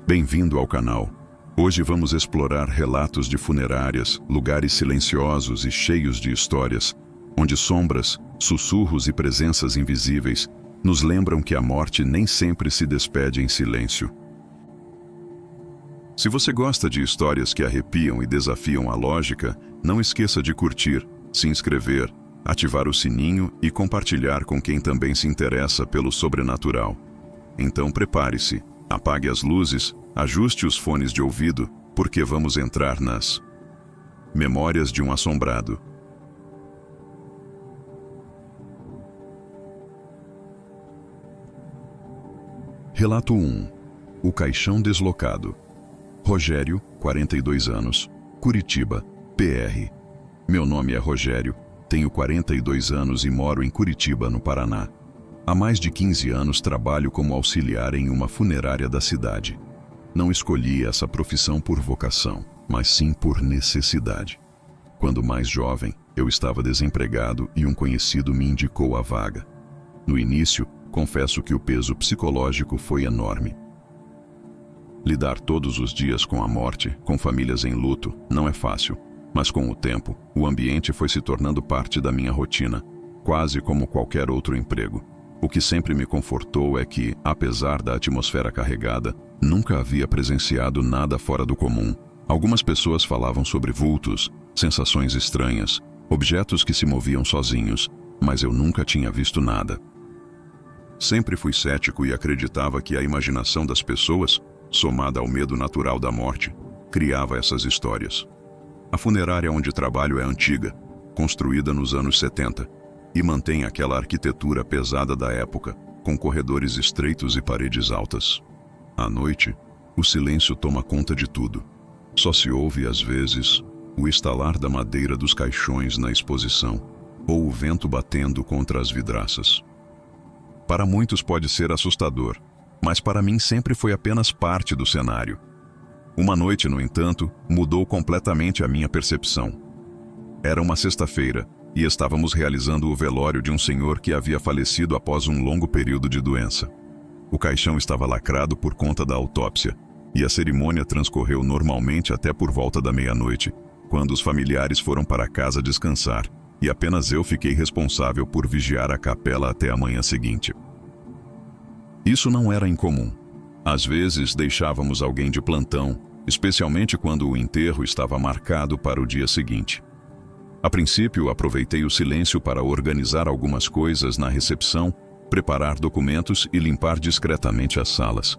Bem-vindo ao canal. Hoje vamos explorar relatos de funerárias, lugares silenciosos e cheios de histórias, onde sombras, sussurros e presenças invisíveis nos lembram que a morte nem sempre se despede em silêncio. Se você gosta de histórias que arrepiam e desafiam a lógica, não esqueça de curtir, se inscrever, ativar o sininho e compartilhar com quem também se interessa pelo sobrenatural. Então prepare-se, apague as luzes, ajuste os fones de ouvido, porque vamos entrar nas Memórias de um Assombrado. Relato 1. O Caixão Deslocado. Rogério, 42 anos, Curitiba, PR. Meu nome é Rogério, tenho 42 anos e moro em Curitiba, no Paraná. Há mais de 15 anos trabalho como auxiliar em uma funerária da cidade. Não escolhi essa profissão por vocação, mas sim por necessidade. Quando mais jovem, eu estava desempregado e um conhecido me indicou a vaga. No início, confesso que o peso psicológico foi enorme. Lidar todos os dias com a morte, com famílias em luto, não é fácil, mas com o tempo, o ambiente foi se tornando parte da minha rotina, quase como qualquer outro emprego. O que sempre me confortou é que, apesar da atmosfera carregada, nunca havia presenciado nada fora do comum. Algumas pessoas falavam sobre vultos, sensações estranhas, objetos que se moviam sozinhos, mas eu nunca tinha visto nada. Sempre fui cético e acreditava que a imaginação das pessoas, somada ao medo natural da morte, criava essas histórias. A funerária onde trabalho é antiga, construída nos anos 70, e mantém aquela arquitetura pesada da época, com corredores estreitos e paredes altas. À noite, o silêncio toma conta de tudo. Só se ouve, às vezes, o estalar da madeira dos caixões na exposição, ou o vento batendo contra as vidraças. Para muitos pode ser assustador, mas para mim sempre foi apenas parte do cenário. Uma noite, no entanto, mudou completamente a minha percepção. Era uma sexta-feira, e estávamos realizando o velório de um senhor que havia falecido após um longo período de doença. O caixão estava lacrado por conta da autópsia, e a cerimônia transcorreu normalmente até por volta da meia-noite, quando os familiares foram para casa descansar, e apenas eu fiquei responsável por vigiar a capela até a manhã seguinte. Isso não era incomum. Às vezes deixávamos alguém de plantão, especialmente quando o enterro estava marcado para o dia seguinte. A princípio, aproveitei o silêncio para organizar algumas coisas na recepção, preparar documentos e limpar discretamente as salas.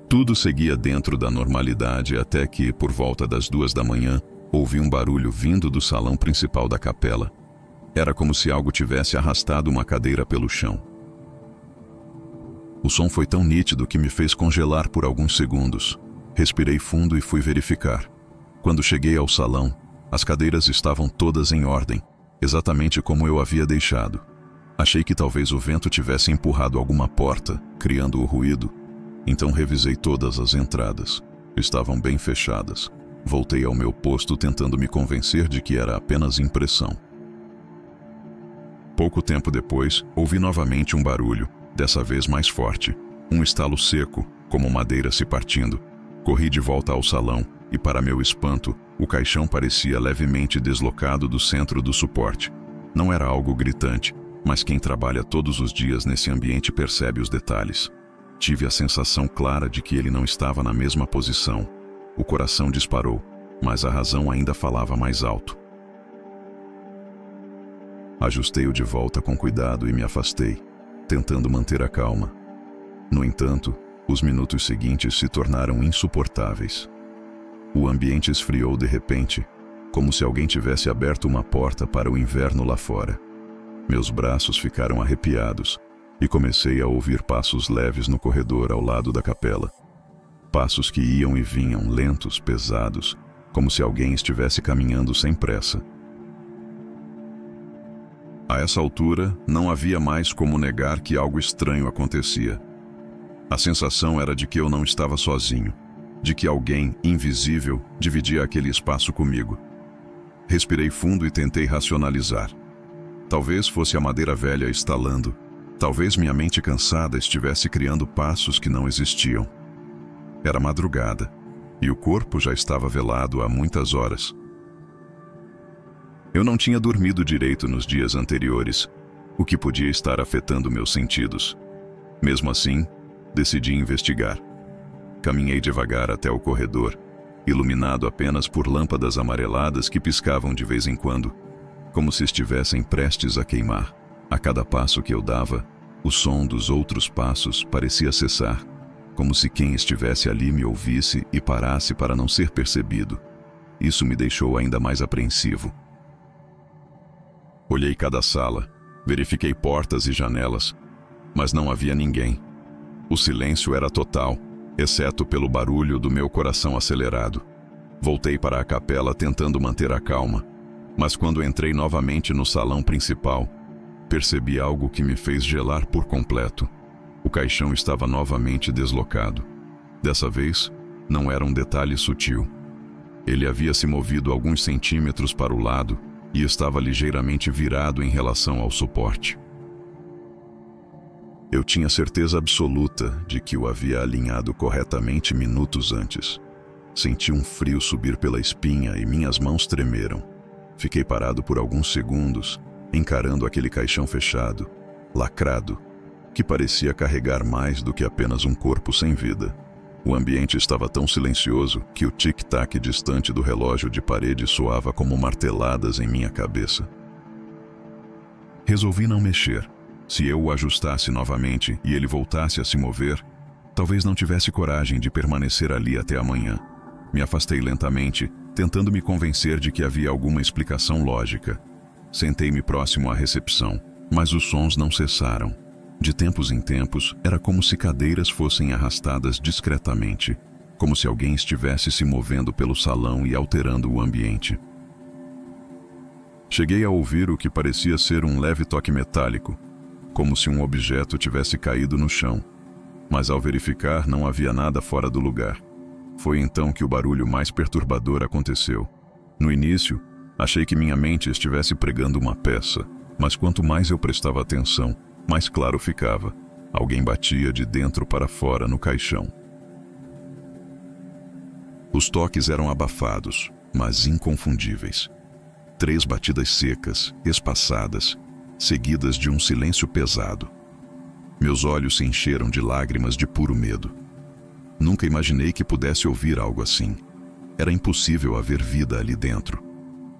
Tudo seguia dentro da normalidade até que, por volta das 2 da manhã, ouvi um barulho vindo do salão principal da capela. Era como se algo tivesse arrastado uma cadeira pelo chão. O som foi tão nítido que me fez congelar por alguns segundos. Respirei fundo e fui verificar. Quando cheguei ao salão, as cadeiras estavam todas em ordem, exatamente como eu havia deixado. Achei que talvez o vento tivesse empurrado alguma porta, criando o ruído. Então revisei todas as entradas. Estavam bem fechadas. Voltei ao meu posto tentando me convencer de que era apenas impressão. Pouco tempo depois, ouvi novamente um barulho, dessa vez mais forte. Um estalo seco, como madeira se partindo. Corri de volta ao salão e, para meu espanto, o caixão parecia levemente deslocado do centro do suporte. Não era algo gritante, mas quem trabalha todos os dias nesse ambiente percebe os detalhes. Tive a sensação clara de que ele não estava na mesma posição. O coração disparou, mas a razão ainda falava mais alto. Ajustei-o de volta com cuidado e me afastei, tentando manter a calma. No entanto, os minutos seguintes se tornaram insuportáveis. O ambiente esfriou de repente, como se alguém tivesse aberto uma porta para o inverno lá fora. Meus braços ficaram arrepiados e comecei a ouvir passos leves no corredor ao lado da capela. Passos que iam e vinham, lentos, pesados, como se alguém estivesse caminhando sem pressa. A essa altura, não havia mais como negar que algo estranho acontecia. A sensação era de que eu não estava sozinho, de que alguém invisível dividia aquele espaço comigo. Respirei fundo e tentei racionalizar. Talvez fosse a madeira velha estalando, Talvez minha mente cansada estivesse criando passos que não existiam. Era madrugada, e o corpo já estava velado há muitas horas. Eu não tinha dormido direito nos dias anteriores, o que podia estar afetando meus sentidos. Mesmo assim, decidi investigar. Caminhei devagar até o corredor, iluminado apenas por lâmpadas amareladas que piscavam de vez em quando, como se estivessem prestes a queimar. A cada passo que eu dava, o som dos outros passos parecia cessar, como se quem estivesse ali me ouvisse e parasse para não ser percebido. Isso me deixou ainda mais apreensivo. Olhei cada sala, verifiquei portas e janelas, mas não havia ninguém. O silêncio era total, exceto pelo barulho do meu coração acelerado. Voltei para a capela tentando manter a calma, mas quando entrei novamente no salão principal, percebi algo que me fez gelar por completo. O caixão estava novamente deslocado. Dessa vez, não era um detalhe sutil. Ele havia se movido alguns centímetros para o lado e estava ligeiramente virado em relação ao suporte. Eu tinha certeza absoluta de que o havia alinhado corretamente minutos antes. Senti um frio subir pela espinha e minhas mãos tremeram. Fiquei parado por alguns segundos, encarando aquele caixão fechado, lacrado, que parecia carregar mais do que apenas um corpo sem vida. O ambiente estava tão silencioso que o tic-tac distante do relógio de parede soava como marteladas em minha cabeça. Resolvi não mexer. Se eu o ajustasse novamente e ele voltasse a se mover, talvez não tivesse coragem de permanecer ali até amanhã. Me afastei lentamente, tentando me convencer de que havia alguma explicação lógica. Sentei-me próximo à recepção, mas os sons não cessaram. De tempos em tempos, era como se cadeiras fossem arrastadas discretamente, como se alguém estivesse se movendo pelo salão e alterando o ambiente. Cheguei a ouvir o que parecia ser um leve toque metálico, como se um objeto tivesse caído no chão, mas ao verificar não havia nada fora do lugar. Foi então que o barulho mais perturbador aconteceu. No início, achei que minha mente estivesse pregando uma peça, mas quanto mais eu prestava atenção, mais claro ficava. Alguém batia de dentro para fora no caixão. Os toques eram abafados, mas inconfundíveis. 3 batidas secas, espaçadas, seguidas de um silêncio pesado. Meus olhos se encheram de lágrimas de puro medo. Nunca imaginei que pudesse ouvir algo assim. Era impossível haver vida ali dentro.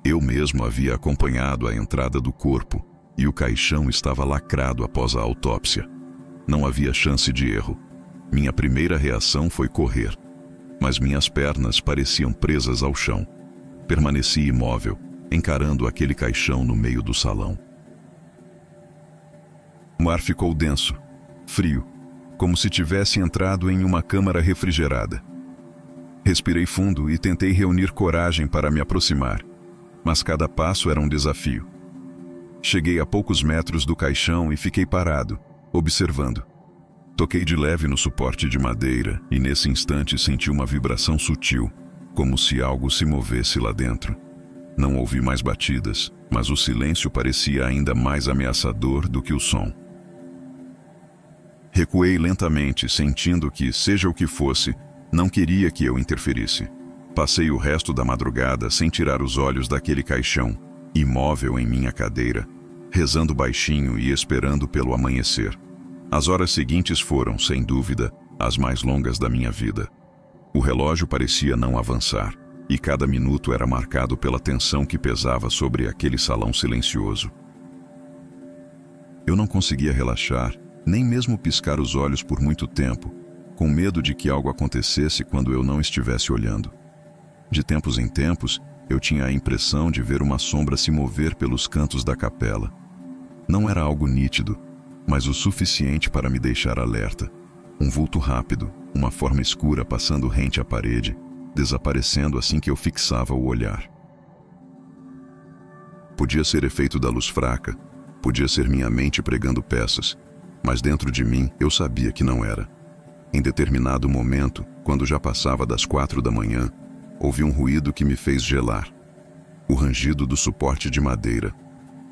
Eu mesmo havia acompanhado a entrada do corpo e o caixão estava lacrado após a autópsia. Não havia chance de erro. Minha primeira reação foi correr, mas minhas pernas pareciam presas ao chão. Permaneci imóvel, encarando aquele caixão no meio do salão. O ar ficou denso, frio, como se tivesse entrado em uma câmara refrigerada. Respirei fundo e tentei reunir coragem para me aproximar, mas cada passo era um desafio. Cheguei a poucos metros do caixão e fiquei parado, observando. Toquei de leve no suporte de madeira e nesse instante senti uma vibração sutil, como se algo se movesse lá dentro. Não ouvi mais batidas, mas o silêncio parecia ainda mais ameaçador do que o som. Recuei lentamente, sentindo que, seja o que fosse, não queria que eu interferisse. Passei o resto da madrugada sem tirar os olhos daquele caixão, imóvel em minha cadeira, rezando baixinho e esperando pelo amanhecer. As horas seguintes foram, sem dúvida, as mais longas da minha vida. O relógio parecia não avançar, e cada minuto era marcado pela tensão que pesava sobre aquele salão silencioso. Eu não conseguia relaxar, nem mesmo piscar os olhos por muito tempo, com medo de que algo acontecesse quando eu não estivesse olhando. De tempos em tempos, eu tinha a impressão de ver uma sombra se mover pelos cantos da capela. Não era algo nítido, mas o suficiente para me deixar alerta. Um vulto rápido, uma forma escura passando rente à parede, desaparecendo assim que eu fixava o olhar. Podia ser efeito da luz fraca, podia ser minha mente pregando peças, mas dentro de mim eu sabia que não era. Em determinado momento, quando já passava das 4 da manhã, ouvi um ruído que me fez gelar. O rangido do suporte de madeira.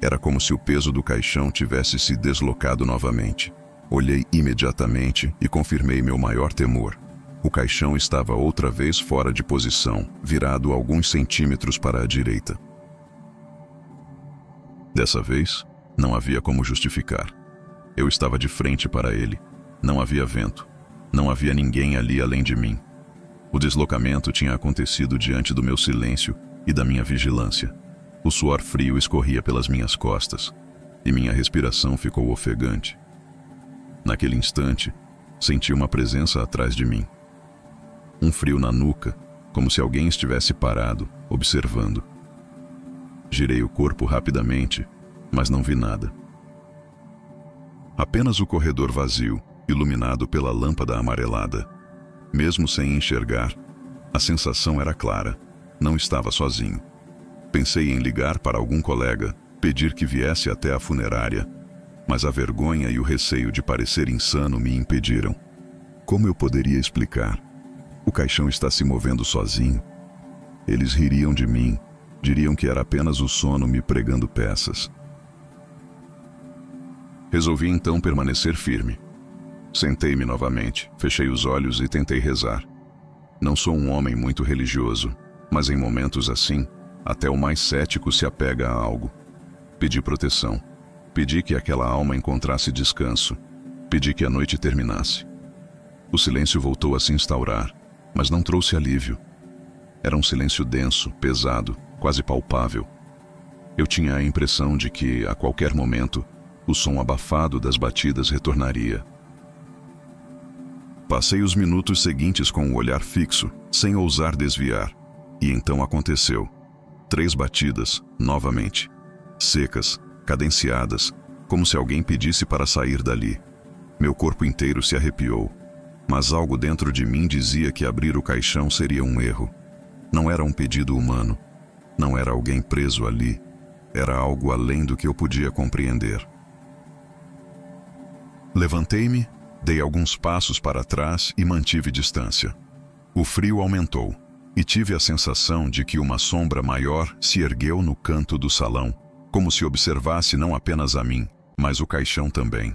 Era como se o peso do caixão tivesse se deslocado novamente. Olhei imediatamente e confirmei meu maior temor. O caixão estava outra vez fora de posição, virado alguns centímetros para a direita. Dessa vez, não havia como justificar. Eu estava de frente para ele. Não havia vento. Não havia ninguém ali além de mim. O deslocamento tinha acontecido diante do meu silêncio e da minha vigilância. O suor frio escorria pelas minhas costas e minha respiração ficou ofegante. Naquele instante, senti uma presença atrás de mim. Um frio na nuca, como se alguém estivesse parado, observando. Girei o corpo rapidamente, mas não vi nada. Apenas o corredor vazio, iluminado pela lâmpada amarelada. Mesmo sem enxergar, a sensação era clara. Não estava sozinho. Pensei em ligar para algum colega, pedir que viesse até a funerária, mas a vergonha e o receio de parecer insano me impediram. Como eu poderia explicar? O caixão está se movendo sozinho. Eles ririam de mim, diriam que era apenas o sono me pregando peças. Resolvi então permanecer firme. Sentei-me novamente, fechei os olhos e tentei rezar. Não sou um homem muito religioso, mas em momentos assim, até o mais cético se apega a algo. Pedi proteção. Pedi que aquela alma encontrasse descanso. Pedi que a noite terminasse. O silêncio voltou a se instaurar, mas não trouxe alívio. Era um silêncio denso, pesado, quase palpável. Eu tinha a impressão de que, a qualquer momento, o som abafado das batidas retornaria. Passei os minutos seguintes com o olhar fixo, sem ousar desviar. E então aconteceu. 3 batidas, novamente. Secas, cadenciadas, como se alguém pedisse para sair dali. Meu corpo inteiro se arrepiou. Mas algo dentro de mim dizia que abrir o caixão seria um erro. Não era um pedido humano. Não era alguém preso ali. Era algo além do que eu podia compreender. Levantei-me, dei alguns passos para trás e mantive distância. O frio aumentou e tive a sensação de que uma sombra maior se ergueu no canto do salão, como se observasse não apenas a mim, mas o caixão também.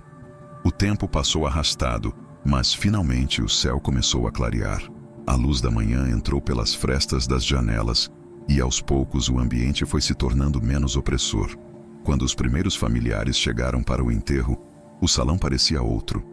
O tempo passou arrastado, mas finalmente o céu começou a clarear. A luz da manhã entrou pelas frestas das janelas e aos poucos o ambiente foi se tornando menos opressor. Quando os primeiros familiares chegaram para o enterro, o salão parecia outro.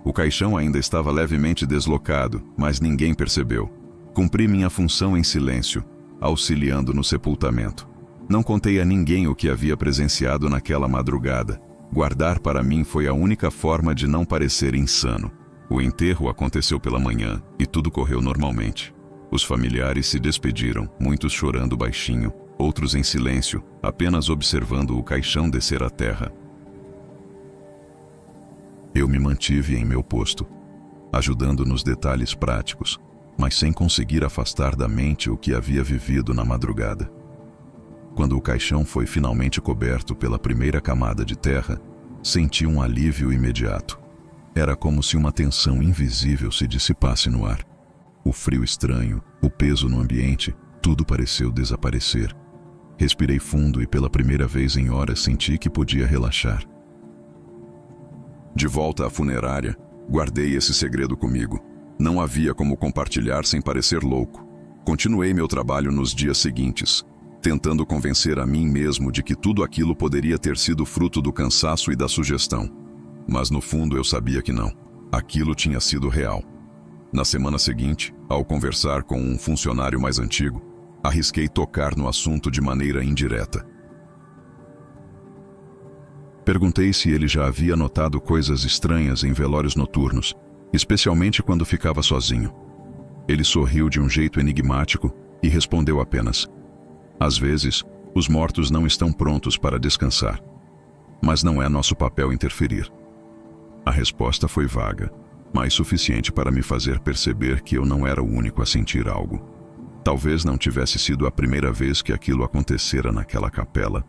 O caixão ainda estava levemente deslocado, mas ninguém percebeu. Cumpri minha função em silêncio, auxiliando no sepultamento. Não contei a ninguém o que havia presenciado naquela madrugada. Guardar para mim foi a única forma de não parecer insano. O enterro aconteceu pela manhã e tudo correu normalmente. Os familiares se despediram, muitos chorando baixinho, outros em silêncio, apenas observando o caixão descer à terra. Eu me mantive em meu posto, ajudando nos detalhes práticos, mas sem conseguir afastar da mente o que havia vivido na madrugada. Quando o caixão foi finalmente coberto pela primeira camada de terra, senti um alívio imediato. Era como se uma tensão invisível se dissipasse no ar. O frio estranho, o peso no ambiente, tudo pareceu desaparecer. Respirei fundo e pela primeira vez em horas senti que podia relaxar. De volta à funerária, guardei esse segredo comigo. Não havia como compartilhar sem parecer louco. Continuei meu trabalho nos dias seguintes, tentando convencer a mim mesmo de que tudo aquilo poderia ter sido fruto do cansaço e da sugestão. Mas no fundo eu sabia que não. Aquilo tinha sido real. Na semana seguinte, ao conversar com um funcionário mais antigo, arrisquei tocar no assunto de maneira indireta. Perguntei se ele já havia notado coisas estranhas em velórios noturnos, especialmente quando ficava sozinho. Ele sorriu de um jeito enigmático e respondeu apenas: "Às vezes, os mortos não estão prontos para descansar, mas não é nosso papel interferir." A resposta foi vaga, mas suficiente para me fazer perceber que eu não era o único a sentir algo. Talvez não tivesse sido a primeira vez que aquilo acontecera naquela capela.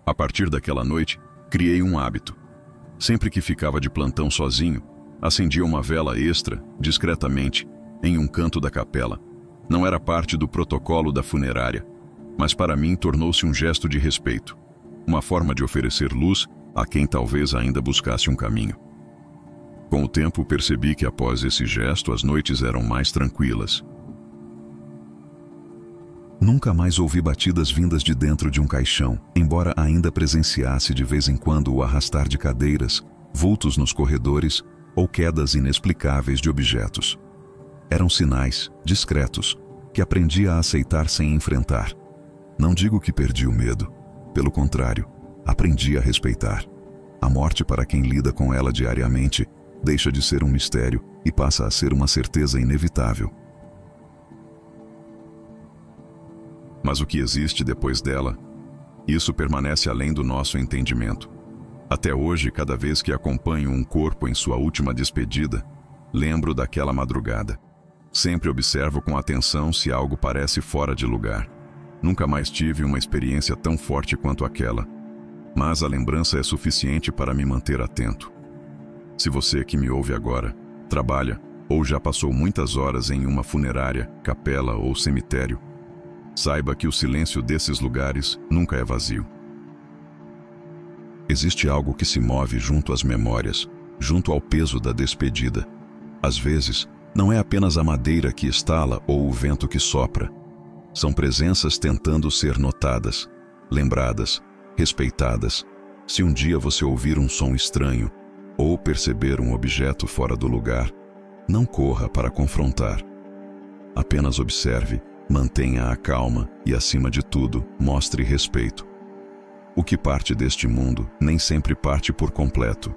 A partir daquela noite, criei um hábito. Sempre que ficava de plantão sozinho, acendia uma vela extra, discretamente, em um canto da capela. Não era parte do protocolo da funerária, mas para mim tornou-se um gesto de respeito, uma forma de oferecer luz a quem talvez ainda buscasse um caminho. Com o tempo percebi que após esse gesto as noites eram mais tranquilas. Nunca mais ouvi batidas vindas de dentro de um caixão, embora ainda presenciasse de vez em quando o arrastar de cadeiras, vultos nos corredores ou quedas inexplicáveis de objetos. Eram sinais, discretos, que aprendi a aceitar sem enfrentar. Não digo que perdi o medo, pelo contrário, aprendi a respeitar. A morte, para quem lida com ela diariamente, deixa de ser um mistério e passa a ser uma certeza inevitável. Mas o que existe depois dela, isso permanece além do nosso entendimento. Até hoje, cada vez que acompanho um corpo em sua última despedida, lembro daquela madrugada. Sempre observo com atenção se algo parece fora de lugar. Nunca mais tive uma experiência tão forte quanto aquela, mas a lembrança é suficiente para me manter atento. Se você que me ouve agora trabalha ou já passou muitas horas em uma funerária, capela ou cemitério, saiba que o silêncio desses lugares nunca é vazio. Existe algo que se move junto às memórias, junto ao peso da despedida. Às vezes, não é apenas a madeira que estala ou o vento que sopra. São presenças tentando ser notadas, lembradas, respeitadas. Se um dia você ouvir um som estranho ou perceber um objeto fora do lugar, não corra para confrontar. Apenas observe, mantenha a calma e, acima de tudo, mostre respeito. O que parte deste mundo nem sempre parte por completo,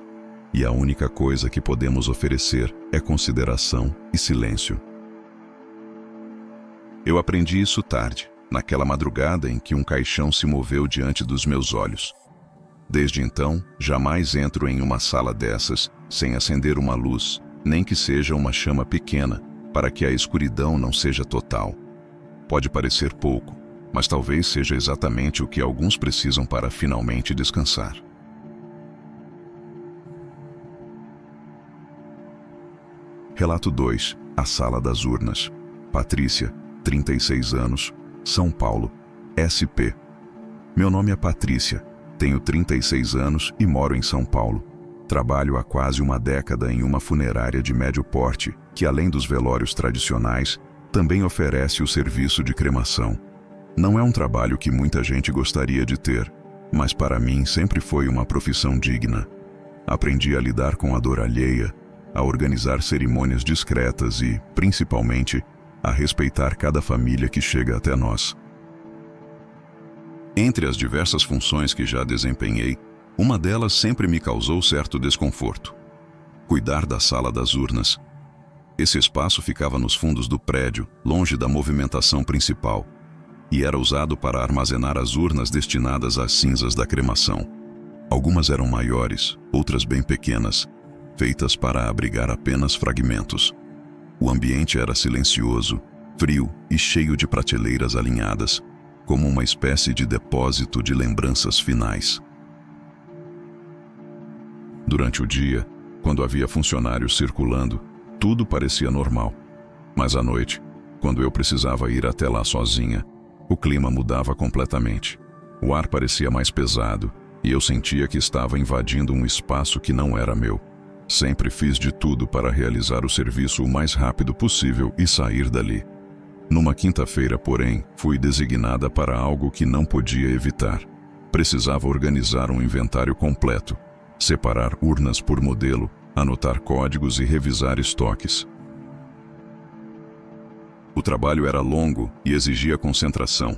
e a única coisa que podemos oferecer é consideração e silêncio. Eu aprendi isso tarde, naquela madrugada em que um caixão se moveu diante dos meus olhos. Desde então, jamais entro em uma sala dessas sem acender uma luz, nem que seja uma chama pequena, para que a escuridão não seja total. Pode parecer pouco, mas talvez seja exatamente o que alguns precisam para finalmente descansar. Relato 2. A Sala das Urnas. Patrícia, 36 anos, São Paulo, SP. Meu nome é Patrícia, tenho 36 anos e moro em São Paulo. Trabalho há quase uma década em uma funerária de médio porte, que além dos velórios tradicionais, também oferece o serviço de cremação. Não é um trabalho que muita gente gostaria de ter, mas para mim sempre foi uma profissão digna. Aprendi a lidar com a dor alheia, a organizar cerimônias discretas e, principalmente, a respeitar cada família que chega até nós. Entre as diversas funções que já desempenhei, uma delas sempre me causou certo desconforto: cuidar da sala das urnas. Esse espaço ficava nos fundos do prédio, longe da movimentação principal, e era usado para armazenar as urnas destinadas às cinzas da cremação. Algumas eram maiores, outras bem pequenas, feitas para abrigar apenas fragmentos. O ambiente era silencioso, frio e cheio de prateleiras alinhadas, como uma espécie de depósito de lembranças finais. Durante o dia, quando havia funcionários circulando, tudo parecia normal. Mas à noite, quando eu precisava ir até lá sozinha, o clima mudava completamente. O ar parecia mais pesado e eu sentia que estava invadindo um espaço que não era meu. Sempre fiz de tudo para realizar o serviço o mais rápido possível e sair dali. Numa quinta-feira, porém, fui designada para algo que não podia evitar. Precisava organizar um inventário completo, separar urnas por modelo, anotar códigos e revisar estoques. O trabalho era longo e exigia concentração.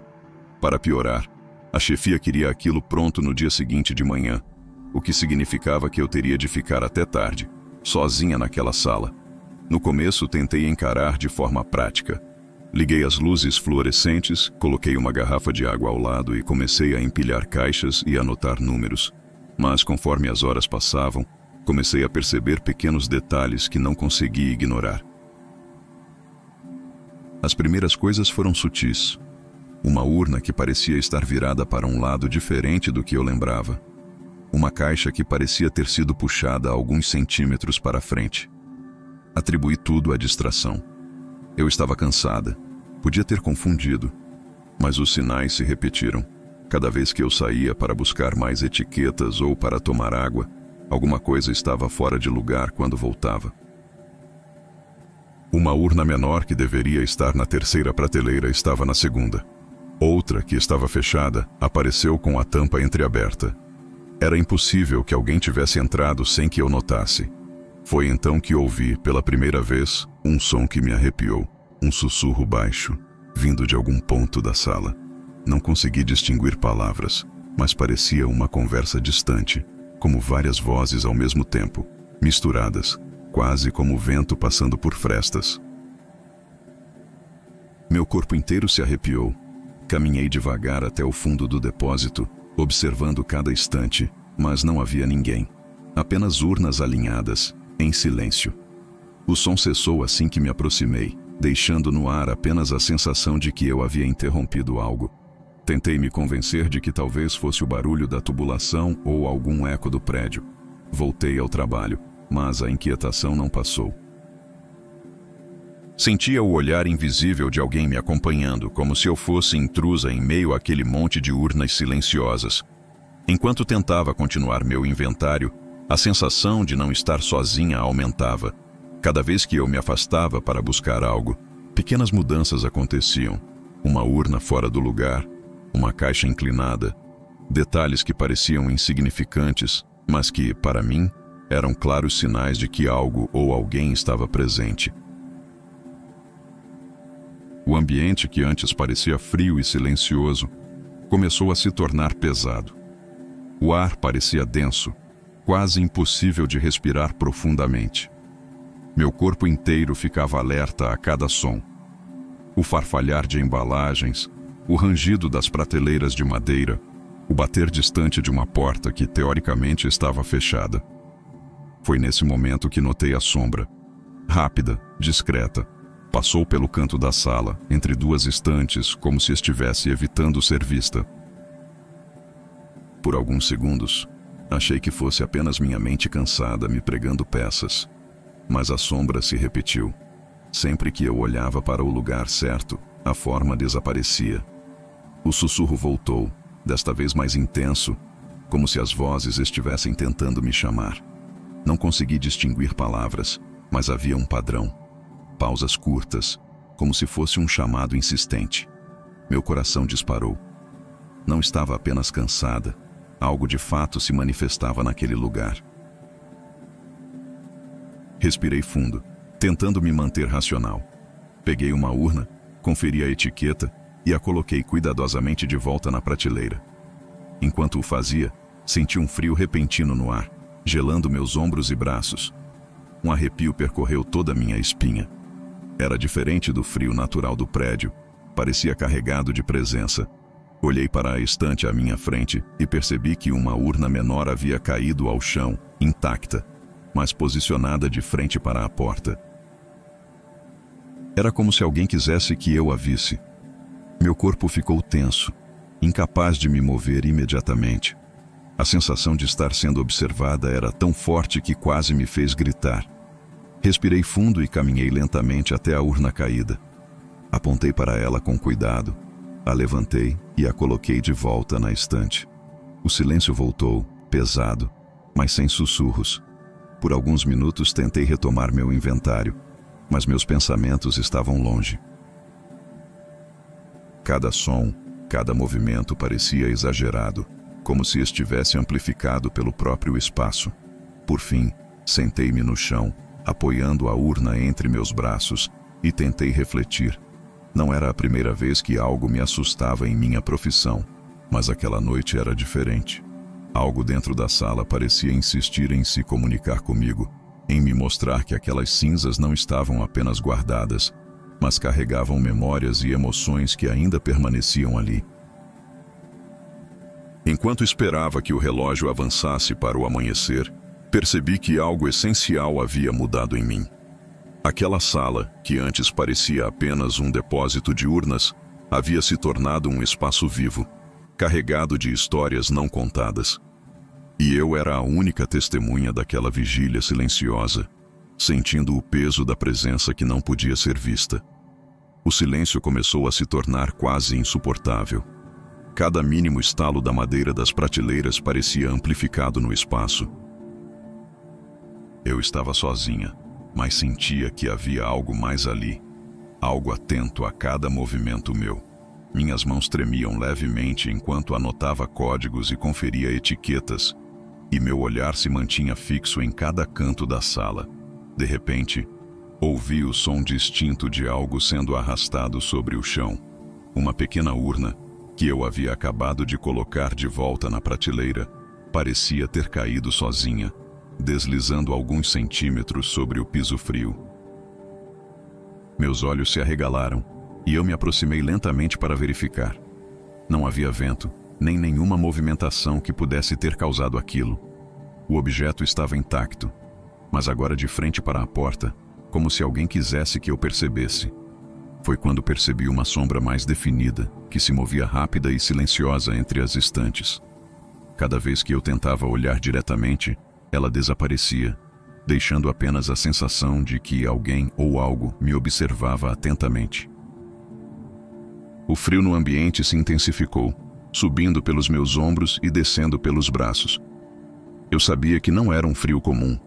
Para piorar, a chefia queria aquilo pronto no dia seguinte de manhã, o que significava que eu teria de ficar até tarde, sozinha naquela sala. No começo, tentei encarar de forma prática. Liguei as luzes fluorescentes, coloquei uma garrafa de água ao lado e comecei a empilhar caixas e anotar números. Mas, conforme as horas passavam, comecei a perceber pequenos detalhes que não consegui ignorar. As primeiras coisas foram sutis. Uma urna que parecia estar virada para um lado diferente do que eu lembrava. Uma caixa que parecia ter sido puxada alguns centímetros para frente. Atribuí tudo à distração. Eu estava cansada. Podia ter confundido. mas os sinais se repetiram. Cada vez que eu saía para buscar mais etiquetas ou para tomar água, alguma coisa estava fora de lugar quando voltava. Uma urna menor que deveria estar na terceira prateleira estava na segunda. Outra, que estava fechada, apareceu com a tampa entreaberta. Era impossível que alguém tivesse entrado sem que eu notasse. Foi então que ouvi, pela primeira vez, um som que me arrepiou. Um sussurro baixo, vindo de algum ponto da sala. Não consegui distinguir palavras, mas parecia uma conversa distante, como várias vozes ao mesmo tempo, misturadas, quase como o vento passando por frestas. Meu corpo inteiro se arrepiou. Caminhei devagar até o fundo do depósito, observando cada instante, mas não havia ninguém. Apenas urnas alinhadas, em silêncio. O som cessou assim que me aproximei, deixando no ar apenas a sensação de que eu havia interrompido algo. Tentei me convencer de que talvez fosse o barulho da tubulação ou algum eco do prédio. Voltei ao trabalho, mas a inquietação não passou. Sentia o olhar invisível de alguém me acompanhando, como se eu fosse intrusa em meio àquele monte de urnas silenciosas. Enquanto tentava continuar meu inventário, a sensação de não estar sozinha aumentava. Cada vez que eu me afastava para buscar algo, pequenas mudanças aconteciam. Uma urna fora do lugar, uma caixa inclinada, detalhes que pareciam insignificantes, mas que, para mim, eram claros sinais de que algo ou alguém estava presente. O ambiente, que antes parecia frio e silencioso, começou a se tornar pesado. O ar parecia denso, quase impossível de respirar profundamente. Meu corpo inteiro ficava alerta a cada som. O farfalhar de embalagens, o rangido das prateleiras de madeira, o bater distante de uma porta que teoricamente estava fechada. Foi nesse momento que notei a sombra. Rápida, discreta, passou pelo canto da sala, entre duas estantes, como se estivesse evitando ser vista. Por alguns segundos, achei que fosse apenas minha mente cansada me pregando peças. Mas a sombra se repetiu. Sempre que eu olhava para o lugar certo, a forma desaparecia. O sussurro voltou, desta vez mais intenso, como se as vozes estivessem tentando me chamar. Não consegui distinguir palavras, mas havia um padrão. Pausas curtas, como se fosse um chamado insistente. Meu coração disparou. Não estava apenas cansada. Algo de fato se manifestava naquele lugar. Respirei fundo, tentando me manter racional. Peguei uma urna, conferi a etiqueta e a coloquei cuidadosamente de volta na prateleira. Enquanto o fazia, senti um frio repentino no ar, gelando meus ombros e braços. Um arrepio percorreu toda a minha espinha. Era diferente do frio natural do prédio, parecia carregado de presença. Olhei para a estante à minha frente e percebi que uma urna menor havia caído ao chão, intacta, mas posicionada de frente para a porta. Era como se alguém quisesse que eu a visse. Meu corpo ficou tenso, incapaz de me mover imediatamente. A sensação de estar sendo observada era tão forte que quase me fez gritar. Respirei fundo e caminhei lentamente até a urna caída. Apontei para ela com cuidado, a levantei e a coloquei de volta na estante. O silêncio voltou, pesado, mas sem sussurros. Por alguns minutos tentei retomar meu inventário, mas meus pensamentos estavam longe. Cada som, cada movimento parecia exagerado, como se estivesse amplificado pelo próprio espaço. Por fim, sentei-me no chão, apoiando a urna entre meus braços, e tentei refletir. Não era a primeira vez que algo me assustava em minha profissão, mas aquela noite era diferente. Algo dentro da sala parecia insistir em se comunicar comigo, em me mostrar que aquelas cinzas não estavam apenas guardadas, mas carregavam memórias e emoções que ainda permaneciam ali. Enquanto esperava que o relógio avançasse para o amanhecer, percebi que algo essencial havia mudado em mim. Aquela sala, que antes parecia apenas um depósito de urnas, havia se tornado um espaço vivo, carregado de histórias não contadas. E eu era a única testemunha daquela vigília silenciosa, sentindo o peso da presença que não podia ser vista. O silêncio começou a se tornar quase insuportável. Cada mínimo estalo da madeira das prateleiras parecia amplificado no espaço. Eu estava sozinha, mas sentia que havia algo mais ali, algo atento a cada movimento meu. Minhas mãos tremiam levemente enquanto anotava códigos e conferia etiquetas, e meu olhar se mantinha fixo em cada canto da sala. De repente, ouvi o som distinto de algo sendo arrastado sobre o chão. Uma pequena urna, que eu havia acabado de colocar de volta na prateleira, parecia ter caído sozinha, deslizando alguns centímetros sobre o piso frio. Meus olhos se arregalaram e eu me aproximei lentamente para verificar. Não havia vento, nem nenhuma movimentação que pudesse ter causado aquilo. O objeto estava intacto, mas agora de frente para a porta, como se alguém quisesse que eu percebesse. Foi quando percebi uma sombra mais definida, que se movia rápida e silenciosa entre as estantes. Cada vez que eu tentava olhar diretamente, ela desaparecia, deixando apenas a sensação de que alguém ou algo me observava atentamente. O frio no ambiente se intensificou, subindo pelos meus ombros e descendo pelos braços. Eu sabia que não era um frio comum.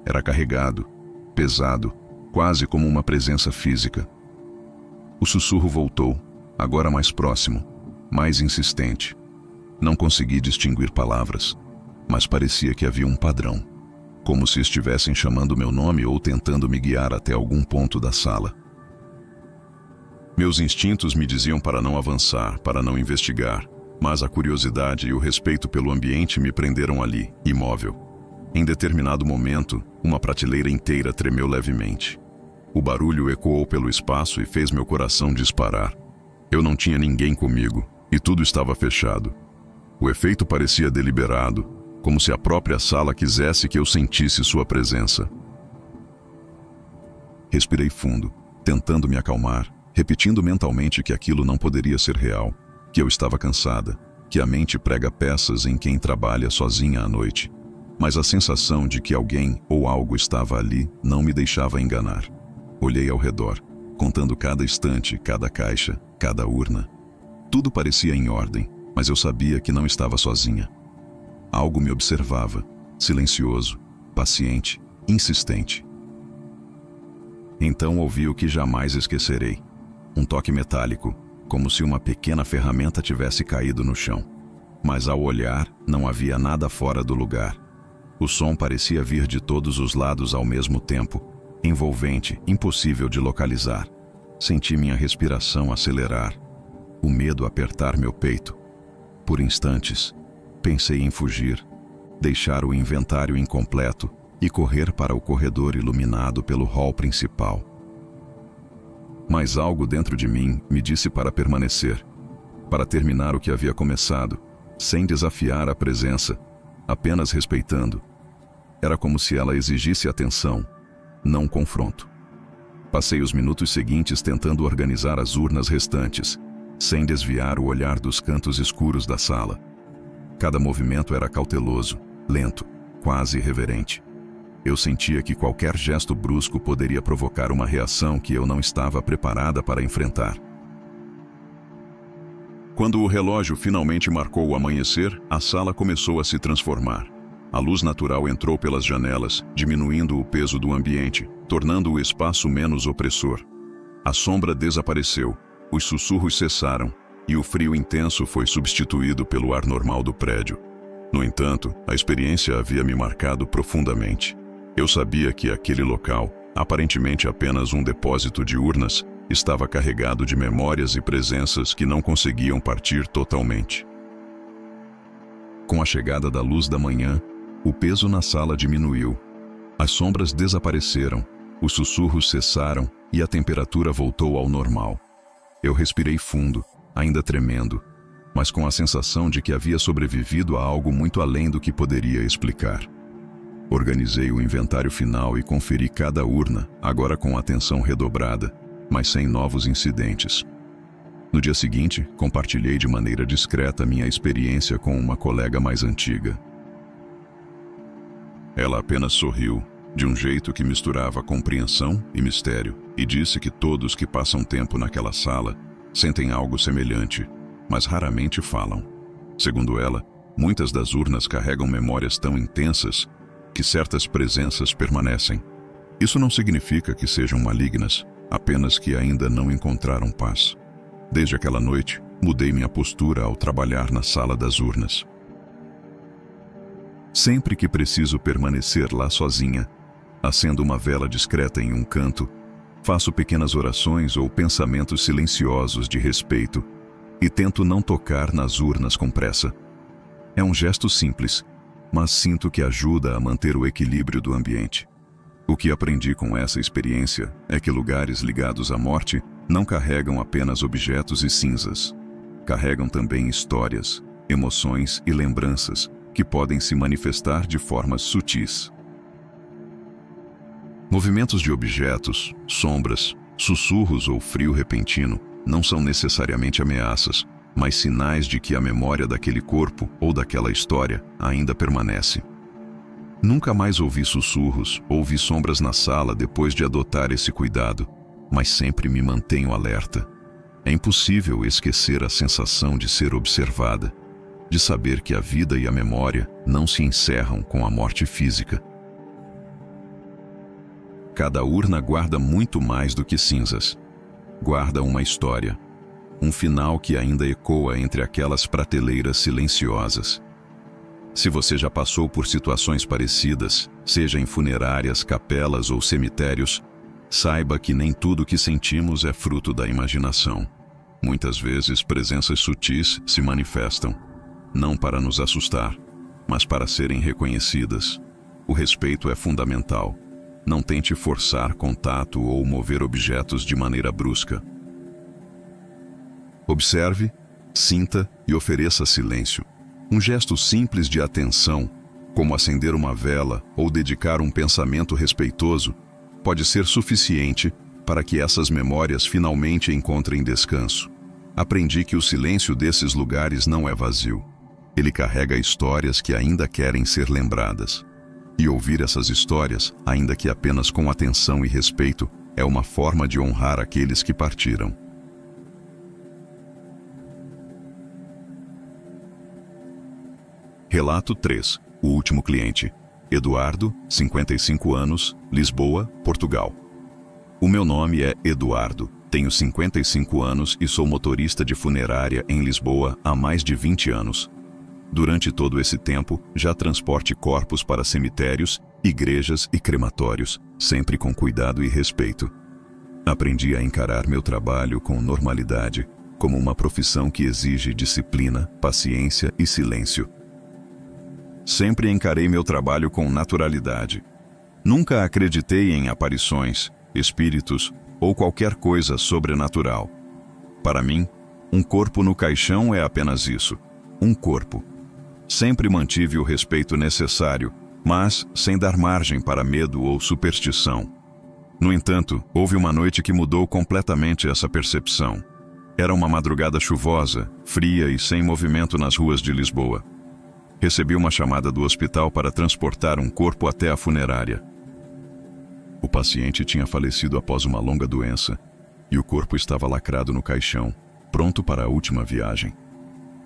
Era carregado, pesado, quase como uma presença física. O sussurro voltou, agora mais próximo, mais insistente. Não consegui distinguir palavras, mas parecia que havia um padrão, como se estivessem chamando meu nome ou tentando me guiar até algum ponto da sala. Meus instintos me diziam para não avançar, para não investigar, mas a curiosidade e o respeito pelo ambiente me prenderam ali, imóvel. Em determinado momento, uma prateleira inteira tremeu levemente. O barulho ecoou pelo espaço e fez meu coração disparar. Eu não tinha ninguém comigo, e tudo estava fechado. O efeito parecia deliberado, como se a própria sala quisesse que eu sentisse sua presença. Respirei fundo, tentando me acalmar, repetindo mentalmente que aquilo não poderia ser real, que eu estava cansada, que a mente prega peças em quem trabalha sozinha à noite. Mas a sensação de que alguém ou algo estava ali não me deixava enganar. Olhei ao redor, contando cada estante, cada caixa, cada urna. Tudo parecia em ordem, mas eu sabia que não estava sozinha. Algo me observava, silencioso, paciente, insistente. Então ouvi o que jamais esquecerei. Um toque metálico, como se uma pequena ferramenta tivesse caído no chão. Mas ao olhar, não havia nada fora do lugar. O som parecia vir de todos os lados ao mesmo tempo, envolvente, impossível de localizar. Senti minha respiração acelerar, o medo apertar meu peito. Por instantes, pensei em fugir, deixar o inventário incompleto e correr para o corredor iluminado pelo hall principal. Mas algo dentro de mim me disse para permanecer, para terminar o que havia começado, sem desafiar a presença, apenas respeitando. Era como se ela exigisse atenção, não confronto. Passei os minutos seguintes tentando organizar as urnas restantes, sem desviar o olhar dos cantos escuros da sala. Cada movimento era cauteloso, lento, quase irreverente. Eu sentia que qualquer gesto brusco poderia provocar uma reação que eu não estava preparada para enfrentar. Quando o relógio finalmente marcou o amanhecer, a sala começou a se transformar. A luz natural entrou pelas janelas, diminuindo o peso do ambiente, tornando o espaço menos opressor. A sombra desapareceu, os sussurros cessaram, e o frio intenso foi substituído pelo ar normal do prédio. No entanto, a experiência havia me marcado profundamente. Eu sabia que aquele local, aparentemente apenas um depósito de urnas, estava carregado de memórias e presenças que não conseguiam partir totalmente. Com a chegada da luz da manhã, o peso na sala diminuiu. As sombras desapareceram, os sussurros cessaram e a temperatura voltou ao normal. Eu respirei fundo, ainda tremendo, mas com a sensação de que havia sobrevivido a algo muito além do que poderia explicar. Organizei o inventário final e conferi cada urna, agora com atenção redobrada, mas sem novos incidentes. No dia seguinte, compartilhei de maneira discreta minha experiência com uma colega mais antiga. Ela apenas sorriu, de um jeito que misturava compreensão e mistério, e disse que todos que passam tempo naquela sala sentem algo semelhante, mas raramente falam. Segundo ela, muitas das urnas carregam memórias tão intensas que certas presenças permanecem. Isso não significa que sejam malignas, apenas que ainda não encontraram paz. Desde aquela noite, mudei minha postura ao trabalhar na sala das urnas. Sempre que preciso permanecer lá sozinha, acendo uma vela discreta em um canto, faço pequenas orações ou pensamentos silenciosos de respeito e tento não tocar nas urnas com pressa. É um gesto simples, mas sinto que ajuda a manter o equilíbrio do ambiente. O que aprendi com essa experiência é que lugares ligados à morte não carregam apenas objetos e cinzas. Carregam também histórias, emoções e lembranças que podem se manifestar de formas sutis. Movimentos de objetos, sombras, sussurros ou frio repentino não são necessariamente ameaças, mas sinais de que a memória daquele corpo ou daquela história ainda permanece. Nunca mais ouvi sussurros ou vi sombras na sala depois de adotar esse cuidado, mas sempre me mantenho alerta. É impossível esquecer a sensação de ser observada, de saber que a vida e a memória não se encerram com a morte física. Cada urna guarda muito mais do que cinzas. Guarda uma história, um final que ainda ecoa entre aquelas prateleiras silenciosas. Se você já passou por situações parecidas, seja em funerárias, capelas ou cemitérios, saiba que nem tudo que sentimos é fruto da imaginação. Muitas vezes, presenças sutis se manifestam, não para nos assustar, mas para serem reconhecidas. O respeito é fundamental. Não tente forçar contato ou mover objetos de maneira brusca. Observe, sinta e ofereça silêncio. Um gesto simples de atenção, como acender uma vela ou dedicar um pensamento respeitoso, pode ser suficiente para que essas memórias finalmente encontrem descanso. Aprendi que o silêncio desses lugares não é vazio. Ele carrega histórias que ainda querem ser lembradas. E ouvir essas histórias, ainda que apenas com atenção e respeito, é uma forma de honrar aqueles que partiram. Relato 3. O último cliente. Eduardo, 55 anos, Lisboa, Portugal. O meu nome é Eduardo, tenho 55 anos e sou motorista de funerária em Lisboa há mais de 20 anos. Durante todo esse tempo, já transporte corpos para cemitérios, igrejas e crematórios, sempre com cuidado e respeito. Aprendi a encarar meu trabalho com normalidade, como uma profissão que exige disciplina, paciência e silêncio. Sempre encarei meu trabalho com naturalidade. Nunca acreditei em aparições, espíritos ou qualquer coisa sobrenatural. Para mim, um corpo no caixão é apenas isso, um corpo. Sempre mantive o respeito necessário, mas sem dar margem para medo ou superstição. No entanto, houve uma noite que mudou completamente essa percepção. Era uma madrugada chuvosa, fria e sem movimento nas ruas de Lisboa. Recebi uma chamada do hospital para transportar um corpo até a funerária. O paciente tinha falecido após uma longa doença e o corpo estava lacrado no caixão, pronto para a última viagem.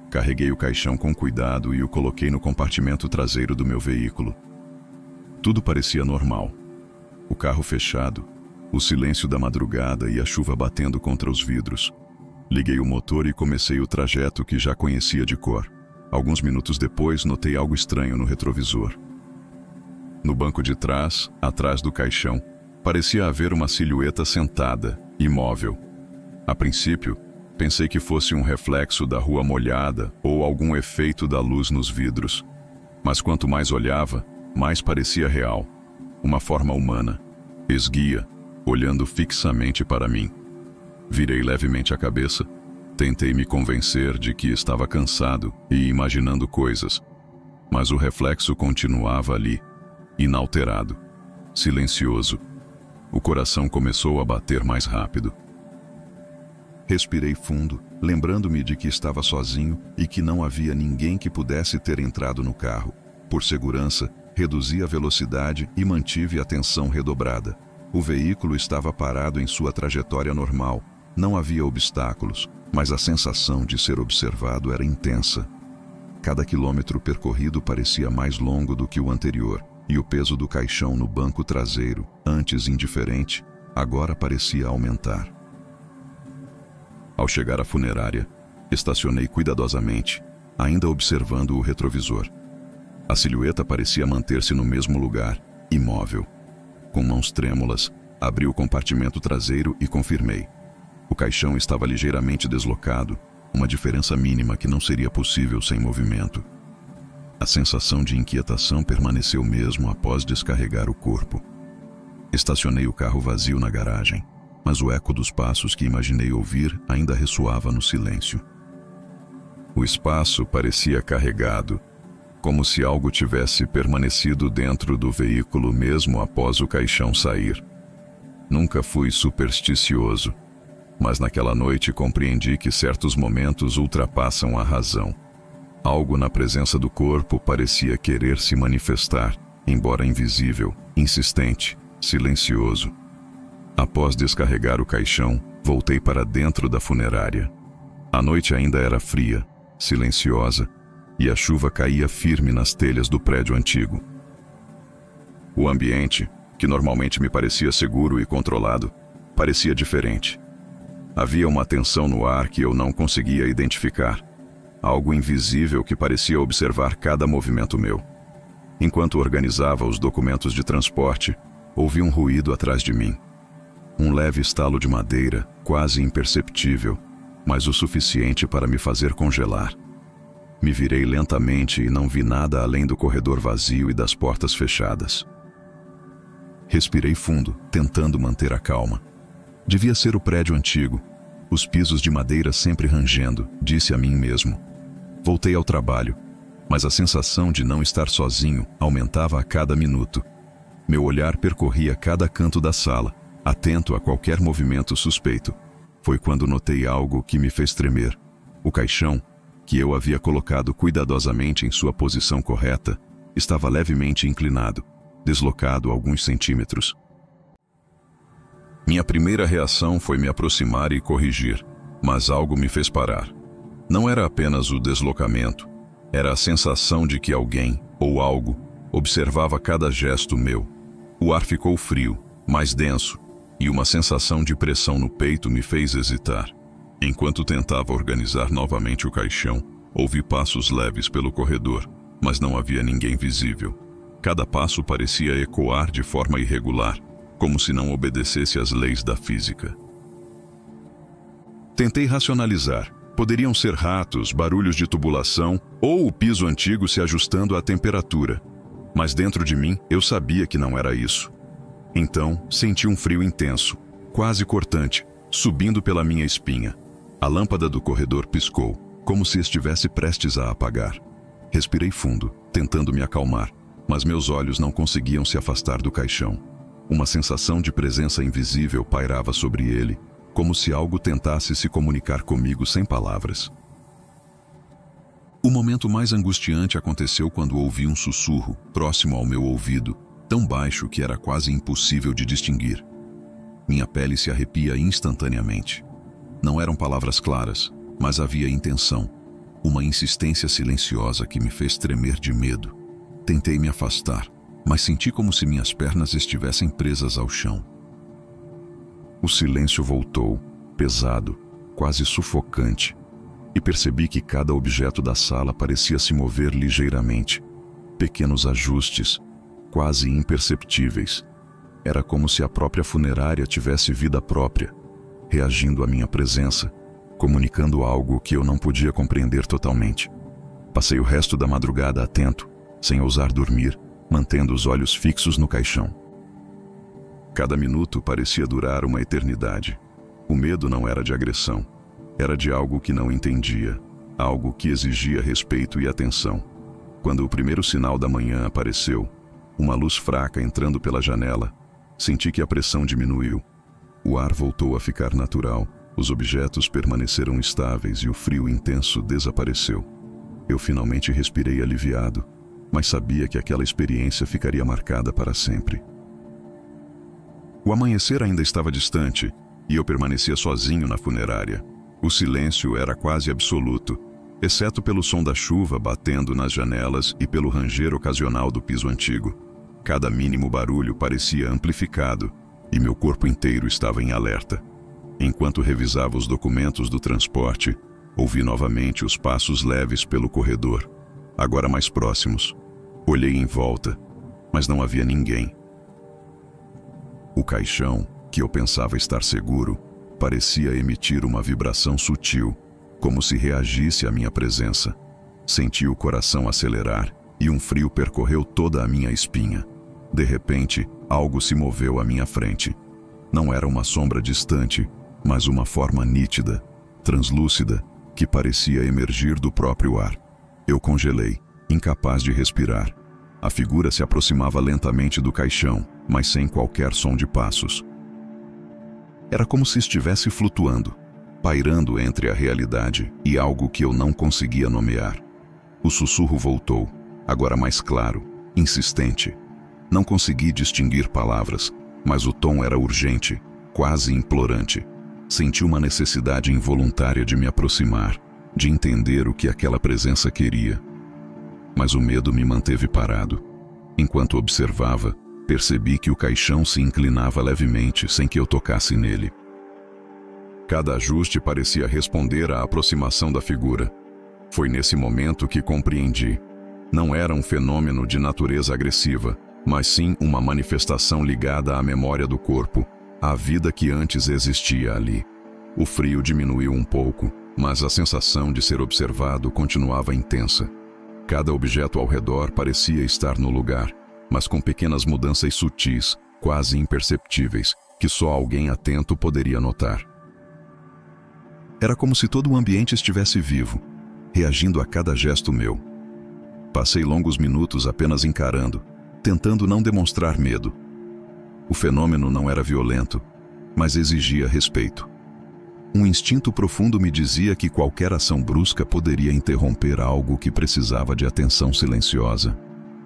Carreguei o caixão com cuidado e o coloquei no compartimento traseiro do meu veículo. Tudo parecia normal. O carro fechado, o silêncio da madrugada e a chuva batendo contra os vidros. Liguei o motor e comecei o trajeto que já conhecia de cor. Alguns minutos depois, notei algo estranho no retrovisor. No banco de trás, atrás do caixão, parecia haver uma silhueta sentada, imóvel. A princípio, pensei que fosse um reflexo da rua molhada ou algum efeito da luz nos vidros. Mas quanto mais olhava, mais parecia real. Uma forma humana, esguia, olhando fixamente para mim. Virei levemente a cabeça. Tentei me convencer de que estava cansado e imaginando coisas, mas o reflexo continuava ali, inalterado, silencioso. O coração começou a bater mais rápido. Respirei fundo, lembrando-me de que estava sozinho e que não havia ninguém que pudesse ter entrado no carro. Por segurança, Reduzi a velocidade e mantive a tensão redobrada. O veículo estava parado em sua trajetória normal. Não havia obstáculos, mas a sensação de ser observado era intensa. Cada quilômetro percorrido parecia mais longo do que o anterior, e o peso do caixão no banco traseiro, antes indiferente, agora parecia aumentar. Ao chegar à funerária, estacionei cuidadosamente, ainda observando o retrovisor. A silhueta parecia manter-se no mesmo lugar, imóvel. Com mãos trêmulas, abri o compartimento traseiro e confirmei. O caixão estava ligeiramente deslocado, uma diferença mínima que não seria possível sem movimento. A sensação de inquietação permaneceu mesmo após descarregar o corpo. Estacionei o carro vazio na garagem, mas o eco dos passos que imaginei ouvir ainda ressoava no silêncio. O espaço parecia carregado, como se algo tivesse permanecido dentro do veículo mesmo após o caixão sair. Nunca fui supersticioso, mas naquela noite compreendi que certos momentos ultrapassam a razão. Algo na presença do corpo parecia querer se manifestar, embora invisível, insistente, silencioso. Após descarregar o caixão, voltei para dentro da funerária. A noite ainda era fria, silenciosa, e a chuva caía firme nas telhas do prédio antigo. O ambiente, que normalmente me parecia seguro e controlado, parecia diferente. Havia uma tensão no ar que eu não conseguia identificar, algo invisível que parecia observar cada movimento meu. Enquanto organizava os documentos de transporte, ouvi um ruído atrás de mim. Um leve estalo de madeira, quase imperceptível, mas o suficiente para me fazer congelar. Me virei lentamente e não vi nada além do corredor vazio e das portas fechadas. Respirei fundo, tentando manter a calma. Devia ser o prédio antigo, os pisos de madeira sempre rangendo, disse a mim mesmo. Voltei ao trabalho, mas a sensação de não estar sozinho aumentava a cada minuto. Meu olhar percorria cada canto da sala, atento a qualquer movimento suspeito. Foi quando notei algo que me fez tremer. O caixão, que eu havia colocado cuidadosamente em sua posição correta, estava levemente inclinado, deslocado alguns centímetros. Minha primeira reação foi me aproximar e corrigir, mas algo me fez parar. Não era apenas o deslocamento, era a sensação de que alguém, ou algo, observava cada gesto meu. O ar ficou frio, mais denso, e uma sensação de pressão no peito me fez hesitar. Enquanto tentava organizar novamente o caixão, ouvi passos leves pelo corredor, mas não havia ninguém visível. Cada passo parecia ecoar de forma irregular, como se não obedecesse às leis da física. Tentei racionalizar. Poderiam ser ratos, barulhos de tubulação ou o piso antigo se ajustando à temperatura. Mas dentro de mim, eu sabia que não era isso. Então, senti um frio intenso, quase cortante, subindo pela minha espinha. A lâmpada do corredor piscou, como se estivesse prestes a apagar. Respirei fundo, tentando me acalmar, mas meus olhos não conseguiam se afastar do caixão. Uma sensação de presença invisível pairava sobre ele, como se algo tentasse se comunicar comigo sem palavras. O momento mais angustiante aconteceu quando ouvi um sussurro, próximo ao meu ouvido, tão baixo que era quase impossível de distinguir. Minha pele se arrepia instantaneamente. Não eram palavras claras, mas havia intenção, uma insistência silenciosa que me fez tremer de medo. Tentei me afastar, mas senti como se minhas pernas estivessem presas ao chão. O silêncio voltou, pesado, quase sufocante, e percebi que cada objeto da sala parecia se mover ligeiramente. Pequenos ajustes, quase imperceptíveis. Era como se a própria funerária tivesse vida própria, reagindo à minha presença, comunicando algo que eu não podia compreender totalmente. Passei o resto da madrugada atento, sem ousar dormir, mantendo os olhos fixos no caixão. Cada minuto parecia durar uma eternidade. O medo não era de agressão, era de algo que não entendia, algo que exigia respeito e atenção. Quando o primeiro sinal da manhã apareceu, uma luz fraca entrando pela janela, senti que a pressão diminuiu. O ar voltou a ficar natural, os objetos permaneceram estáveis e o frio intenso desapareceu. Eu finalmente respirei aliviado, mas sabia que aquela experiência ficaria marcada para sempre. O amanhecer ainda estava distante e eu permanecia sozinho na funerária. O silêncio era quase absoluto, exceto pelo som da chuva batendo nas janelas e pelo ranger ocasional do piso antigo. Cada mínimo barulho parecia amplificado e meu corpo inteiro estava em alerta. Enquanto revisava os documentos do transporte, ouvi novamente os passos leves pelo corredor, agora mais próximos. Olhei em volta, mas não havia ninguém. O caixão, que eu pensava estar seguro, parecia emitir uma vibração sutil, como se reagisse à minha presença. Senti o coração acelerar e um frio percorreu toda a minha espinha. De repente, algo se moveu à minha frente. Não era uma sombra distante, mas uma forma nítida, translúcida, que parecia emergir do próprio ar. Eu congelei, incapaz de respirar. A figura se aproximava lentamente do caixão, mas sem qualquer som de passos. Era como se estivesse flutuando, pairando entre a realidade e algo que eu não conseguia nomear. O sussurro voltou, agora mais claro, insistente. Não consegui distinguir palavras, mas o tom era urgente, quase implorante. Senti uma necessidade involuntária de me aproximar, de entender o que aquela presença queria. Mas o medo me manteve parado. Enquanto observava, percebi que o caixão se inclinava levemente sem que eu tocasse nele. Cada ajuste parecia responder à aproximação da figura. Foi nesse momento que compreendi. Não era um fenômeno de natureza agressiva, mas sim uma manifestação ligada à memória do corpo, à vida que antes existia ali. O frio diminuiu um pouco, mas a sensação de ser observado continuava intensa. Cada objeto ao redor parecia estar no lugar, mas com pequenas mudanças sutis, quase imperceptíveis, que só alguém atento poderia notar. Era como se todo o ambiente estivesse vivo, reagindo a cada gesto meu. Passei longos minutos apenas encarando, tentando não demonstrar medo. O fenômeno não era violento, mas exigia respeito. Um instinto profundo me dizia que qualquer ação brusca poderia interromper algo que precisava de atenção silenciosa.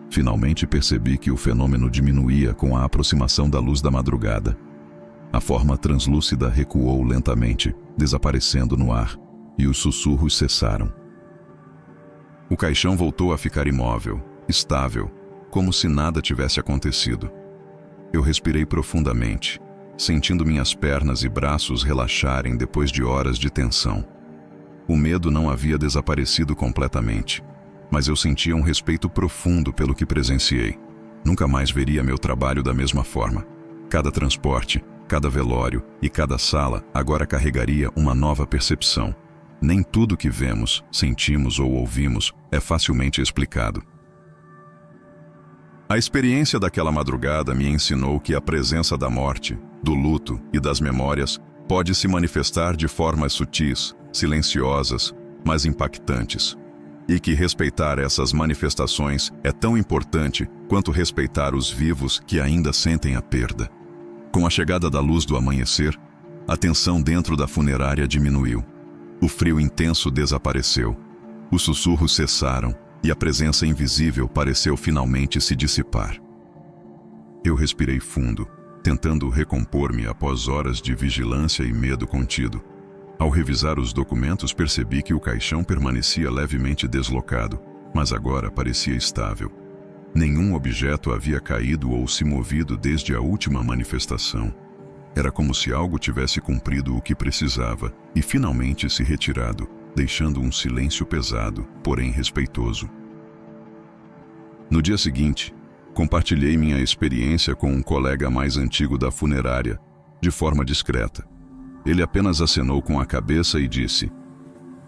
Finalmente percebi que o fenômeno diminuía com a aproximação da luz da madrugada. A forma translúcida recuou lentamente, desaparecendo no ar, e os sussurros cessaram. O caixão voltou a ficar imóvel, estável, como se nada tivesse acontecido. Eu respirei profundamente, sentindo minhas pernas e braços relaxarem depois de horas de tensão. O medo não havia desaparecido completamente, mas eu sentia um respeito profundo pelo que presenciei. Nunca mais veria meu trabalho da mesma forma. Cada transporte, cada velório e cada sala agora carregaria uma nova percepção. Nem tudo que vemos, sentimos ou ouvimos é facilmente explicado. A experiência daquela madrugada me ensinou que a presença da morte, do luto e das memórias pode se manifestar de formas sutis, silenciosas, mas impactantes. E que respeitar essas manifestações é tão importante quanto respeitar os vivos que ainda sentem a perda. Com a chegada da luz do amanhecer, a tensão dentro da funerária diminuiu. O frio intenso desapareceu. Os sussurros cessaram e a presença invisível pareceu finalmente se dissipar. Eu respirei fundo, tentando recompor-me após horas de vigilância e medo contido. Ao revisar os documentos, percebi que o caixão permanecia levemente deslocado, mas agora parecia estável. Nenhum objeto havia caído ou se movido desde a última manifestação. Era como se algo tivesse cumprido o que precisava e finalmente se retirado, deixando um silêncio pesado, porém respeitoso. No dia seguinte, compartilhei minha experiência com um colega mais antigo da funerária, de forma discreta. Ele apenas acenou com a cabeça e disse: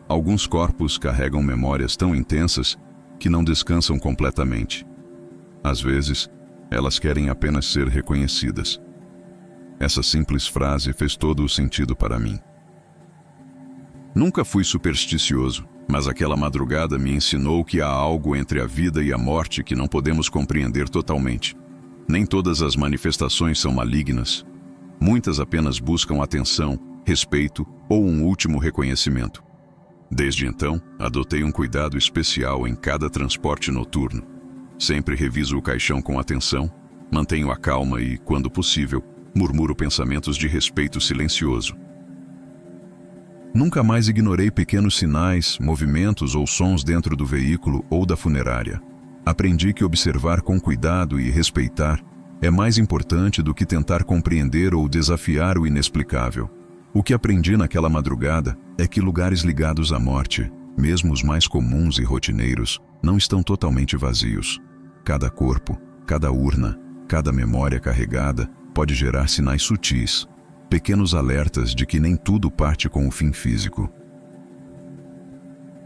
"Alguns corpos carregam memórias tão intensas que não descansam completamente. Às vezes, elas querem apenas ser reconhecidas." Essa simples frase fez todo o sentido para mim. Nunca fui supersticioso, mas aquela madrugada me ensinou que há algo entre a vida e a morte que não podemos compreender totalmente. Nem todas as manifestações são malignas. Muitas apenas buscam atenção, respeito ou um último reconhecimento. Desde então, adotei um cuidado especial em cada transporte noturno. Sempre reviso o caixão com atenção, mantenho a calma e, quando possível, murmuro pensamentos de respeito silencioso. Nunca mais ignorei pequenos sinais, movimentos ou sons dentro do veículo ou da funerária. Aprendi que observar com cuidado e respeitar é mais importante do que tentar compreender ou desafiar o inexplicável. O que aprendi naquela madrugada é que lugares ligados à morte, mesmo os mais comuns e rotineiros, não estão totalmente vazios. Cada corpo, cada urna, cada memória carregada pode gerar sinais sutis, pequenos alertas de que nem tudo parte com o fim físico.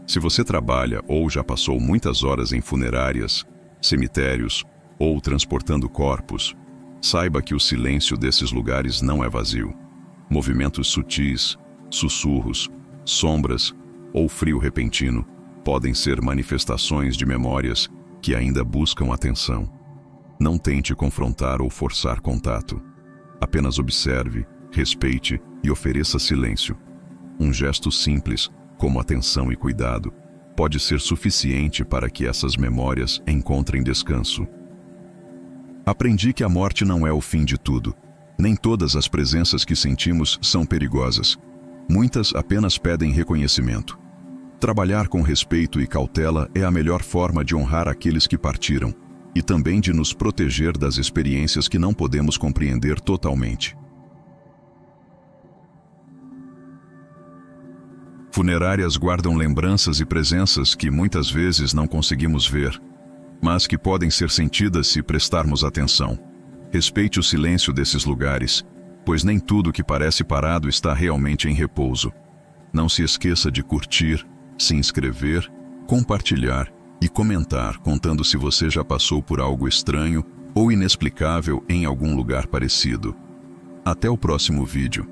Se você trabalha ou já passou muitas horas em funerárias, cemitérios ou transportando corpos, saiba que o silêncio desses lugares não é vazio. Movimentos sutis, sussurros, sombras ou frio repentino podem ser manifestações de memórias que ainda buscam atenção. Não tente confrontar ou forçar contato. Apenas observe, respeite e ofereça silêncio. Um gesto simples, como atenção e cuidado, pode ser suficiente para que essas memórias encontrem descanso. Aprendi que a morte não é o fim de tudo. Nem todas as presenças que sentimos são perigosas. Muitas apenas pedem reconhecimento. Trabalhar com respeito e cautela é a melhor forma de honrar aqueles que partiram e também de nos proteger das experiências que não podemos compreender totalmente. Funerárias guardam lembranças e presenças que muitas vezes não conseguimos ver, mas que podem ser sentidas se prestarmos atenção. Respeite o silêncio desses lugares, pois nem tudo que parece parado está realmente em repouso. Não se esqueça de curtir, se inscrever, compartilhar e comentar, contando se você já passou por algo estranho ou inexplicável em algum lugar parecido. Até o próximo vídeo.